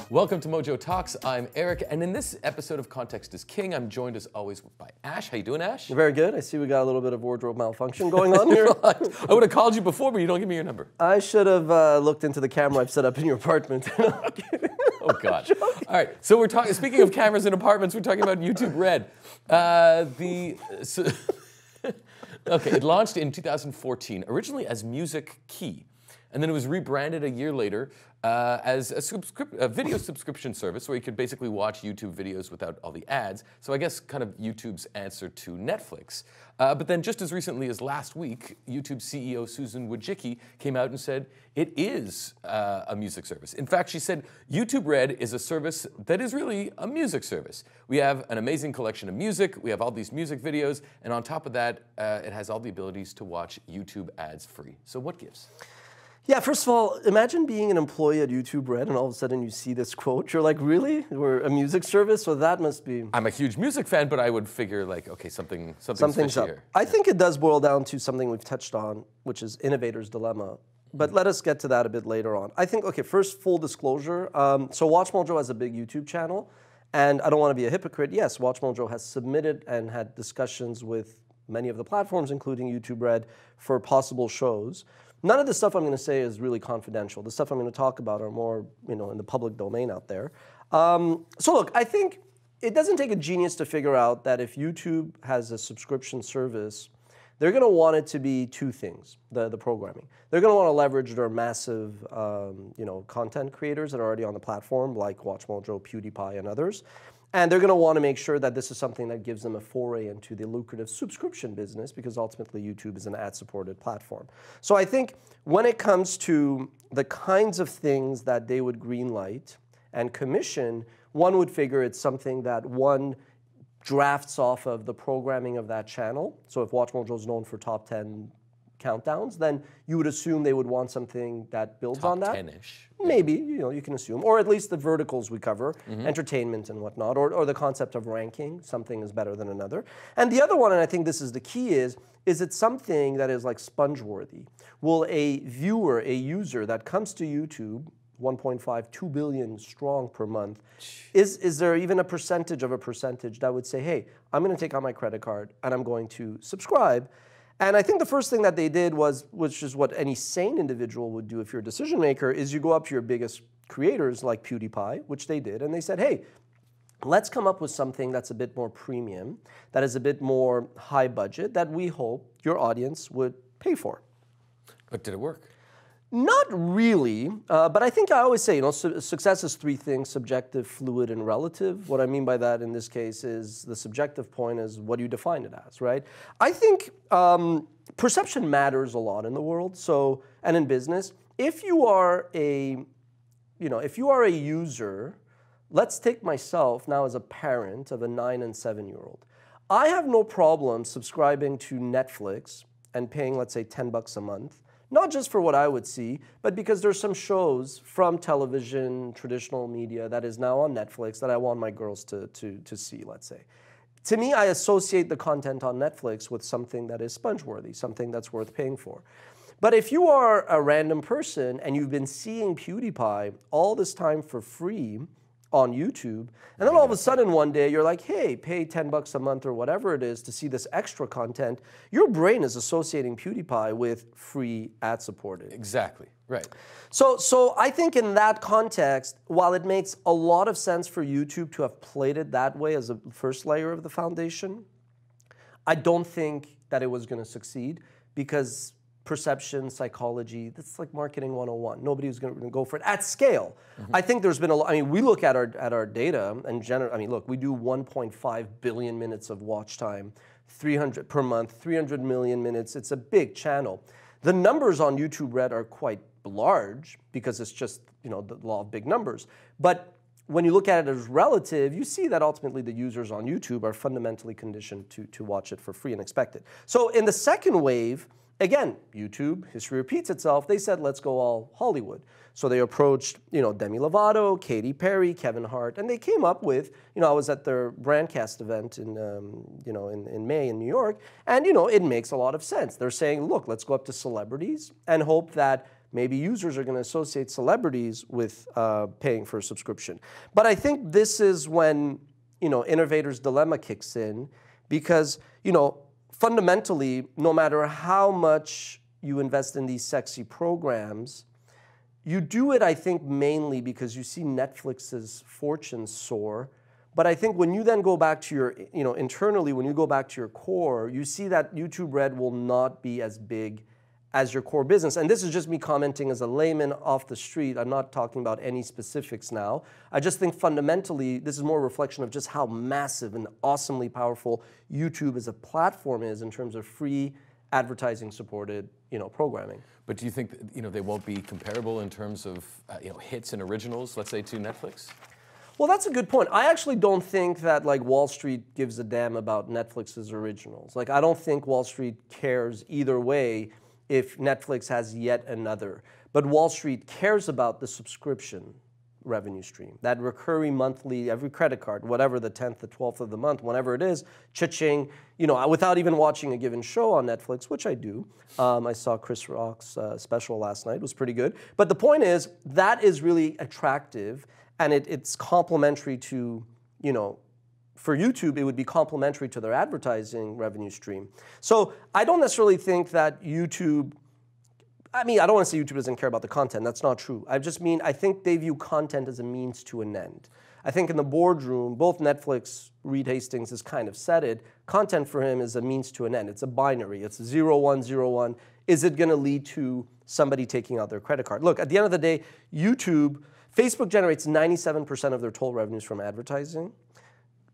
Welcome to Mojo Talks. I'm Eric, and in this episode of Context is King, I'm joined as always by Ash. How you doing, Ash? Very good. I see we got a little bit of wardrobe malfunction going on here. I would have called you before, but you don't give me your number. I should have looked into the camera I've set up in your apartment. Oh, God. All right, so we're talking, speaking of cameras in apartments, we're talking about YouTube Red. Okay, it launched in 2014, originally as Music Key, and then it was rebranded a year later as a video subscription service where you could basically watch YouTube videos without all the ads. So I guess kind of YouTube's answer to Netflix. But then just as recently as last week, YouTube CEO Susan Wojcicki came out and said it is a music service. In fact, she said YouTube Red is a service that is really a music service. We have an amazing collection of music, we have all these music videos, and on top of that, it has all the abilities to watch YouTube ads free. So what gives? Yeah, first of all, imagine being an employee at YouTube Red and all of a sudden you see this quote. You're like, really? We're a music service? So that must be... I'm a huge music fan, but I would figure like, okay, something's up. Here. I think it does boil down to something we've touched on, which is innovator's dilemma. But let us get to that a bit later on. I think, okay, first, full disclosure. So WatchMojo has a big YouTube channel, and I don't want to be a hypocrite. Yes, WatchMojo has submitted and had discussions with many of the platforms, including YouTube Red, for possible shows. None of the stuff I'm going to say is really confidential. The stuff I'm going to talk about are more, in the public domain out there. So look, I think it doesn't take a genius to figure out that if YouTube has a subscription service, they're going to want it to be two things, the programming. They're going to want to leverage their massive, content creators that are already on the platform, like WatchMojo, PewDiePie, and others. And they're going to want to make sure that this is something that gives them a foray into the lucrative subscription business, because ultimately YouTube is an ad-supported platform. So I think when it comes to the kinds of things that they would greenlight and commission, one would figure it's something that one drafts off of the programming of that channel. So if WatchMojo is known for top 10 countdowns, then you would assume they would want something that builds on that. Top 10-ish. Maybe, you can assume. Or at least the verticals we cover, entertainment and whatnot, or the concept of ranking, something is better than another. And the other one, and I think this is the key, is it something that is like sponge-worthy? Will a viewer, a user that comes to YouTube, 1.5, 2 billion strong per month, is there even a percentage that would say, hey, I'm going to take out my credit card and I'm going to subscribe? And I think the first thing that they did was, which is what any sane individual would do if you're a decision maker, is you go up to your biggest creators like PewDiePie, which they did, and they said, hey, let's come up with something that's a bit more premium, that is a bit more high budget, that we hope your audience would pay for. But did it work? Not really, but I think I always say, success is three things: subjective, fluid, and relative. What I mean by that in this case is the subjective point is what do you define it as, right? I think perception matters a lot in the world, and in business. If you are a user, let's take myself now as a parent of a 9- and 7-year-old. I have no problem subscribing to Netflix and paying, let's say, $10 a month. Not just for what I would see, but because there's some shows from television, traditional media that is now on Netflix that I want my girls to see, let's say. To me, I associate the content on Netflix with something that is sponge-worthy, something that's worth paying for. But if you are a random person and you've been seeing PewDiePie all this time for free on YouTube, and then all of a sudden one day you're like, hey, pay $10 a month or whatever it is to see this extra content, your brain is associating PewDiePie with free ad-supported. Exactly, right. So I think in that context, while it makes a lot of sense for YouTube to have played it that way as a first layer of the foundation, I don't think that it was going to succeed, because perception, psychology, that's like marketing 101. Nobody was going to go for it at scale. I think there's been a lot. I mean, we look at our data and look, we do 1.5 billion minutes of watch time, 300 per month, 300 million minutes. It's a big channel. The numbers on YouTube Red are quite large because it's just, the law of big numbers. But when you look at it as relative, you see that ultimately the users on YouTube are fundamentally conditioned to watch it for free and expect it. So in the second wave, again, YouTube, history repeats itself. They said, let's go all Hollywood. So they approached, Demi Lovato, Katy Perry, Kevin Hart, and they came up with, I was at their Brandcast event in May in New York, and, it makes a lot of sense. They're saying, look, let's go up to celebrities and hope that maybe users are going to associate celebrities with paying for a subscription. But I think this is when, innovator's dilemma kicks in, because, fundamentally, no matter how much you invest in these sexy programs, you do it, I think, mainly because you see Netflix's fortunes soar. But I think when you then go back to your, internally, when you go back to your core, you see that YouTube Red will not be as big as your core business. And this is just me commenting as a layman off the street. I'm not talking about any specifics now. I just think fundamentally, this is more a reflection of just how massive and awesomely powerful YouTube as a platform is in terms of free advertising supported, programming. But do you think, they won't be comparable in terms of, hits and originals, let's say, to Netflix? Well, that's a good point. I actually don't think that Wall Street gives a damn about Netflix's originals. I don't think Wall Street cares either way if Netflix has yet another. But Wall Street cares about the subscription revenue stream, that recurring monthly, every credit card, whatever the 10th, the 12th of the month, whenever it is, cha-ching, without even watching a given show on Netflix, which I do. I saw Chris Rock's special last night. It was pretty good. But the point is, that is really attractive, and it's complementary to, for YouTube, it would be complementary to their advertising revenue stream. So I don't necessarily think that YouTube, I don't want to say YouTube doesn't care about the content. That's not true. I think they view content as a means to an end. I think in the boardroom, both Netflix, Reed Hastings has kind of said it, content for him is a means to an end. It's a binary. It's 0, 1, 0, 1. Is it going to lead to somebody taking out their credit card? Look, at the end of the day, Facebook generates 97% of their total revenues from advertising.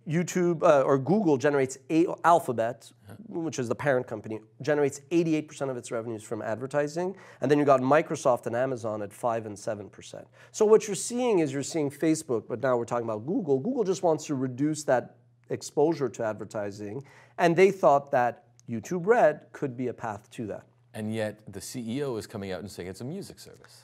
YouTube or Google generates, Alphabet, which is the parent company, generates 88% of its revenues from advertising. And then you got Microsoft and Amazon at 5 and 7%. So what you're seeing is Facebook, but now we're talking about Google. Google just wants to reduce that exposure to advertising. And they thought that YouTube Red could be a path to that. And yet the CEO is coming out and saying it's a music service.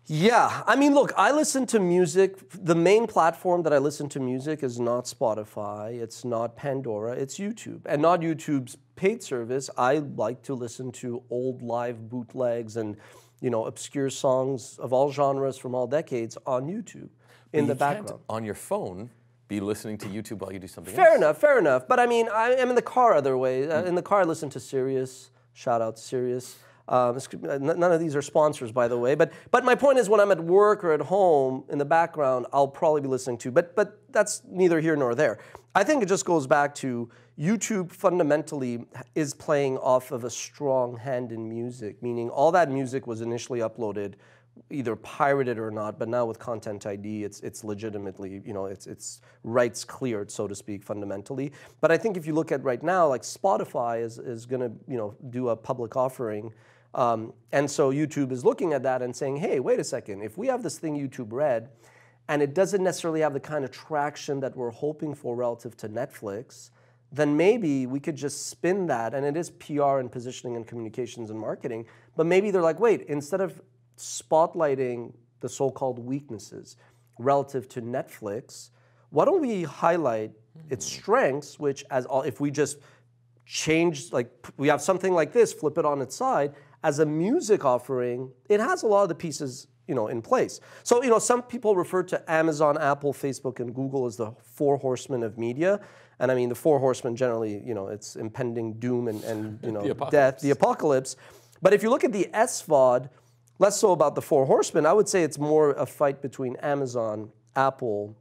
Yeah, look, I listen to music. The main platform that I listen to music is not Spotify, it's not Pandora, it's YouTube. And not YouTube's paid service. I like to listen to old live bootlegs and, obscure songs of all genres from all decades on YouTube in the background. Can't, on your phone, be listening to YouTube while you do something else. Fair enough. But I am in the car other way. In the car, I listen to Sirius. Shout out Sirius. None of these are sponsors, by the way. But my point is, when I'm at work or at home, in the background, I'll probably be listening to. But that's neither here nor there. I think it just goes back to YouTube fundamentally is playing off of a strong hand in music, meaning all that music was initially uploaded, either pirated or not, but now with Content ID, it's legitimately, it's rights cleared, so to speak, fundamentally. But I think if you look at right now, Spotify is going to, do a public offering. And so YouTube is looking at that and saying, hey, wait a second, if we have this thing YouTube Red, and it doesn't necessarily have the kind of traction that we're hoping for relative to Netflix, then maybe we could just spin that, and it is PR and positioning and communications and marketing, but maybe they're like, wait, instead of spotlighting the so-called weaknesses relative to Netflix, why don't we highlight its strengths, which if we just change, we have something like this, flip it on its side, as a music offering, it has a lot of the pieces, in place. So, some people refer to Amazon, Apple, Facebook, and Google as the 4 horsemen of media. And the 4 horsemen generally, it's impending doom and death, the apocalypse. But if you look at the SVOD, less so about the 4 horsemen, I would say it's more a fight between Amazon, Apple,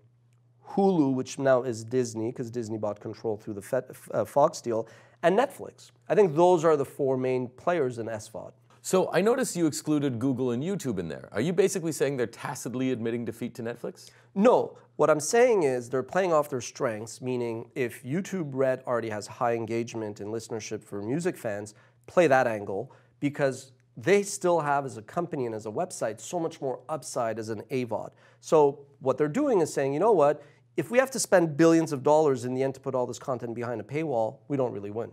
Hulu, which now is Disney, because Disney bought control through the Fox deal, and Netflix. I think those are the 4 main players in SVOD. So I noticed you excluded Google and YouTube in there. Are you basically saying they're tacitly admitting defeat to Netflix? No. What I'm saying is they're playing off their strengths, meaning if YouTube Red already has high engagement and listenership for music fans, play that angle, because they still have, as a company and as a website, so much more upside as an AVOD. So what they're doing is saying, you know what, if we have to spend billions of dollars in the end to put all this content behind a paywall, we don't really win.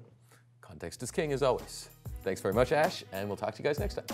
Context is king, as always. Thanks very much, Ash, and we'll talk to you guys next time.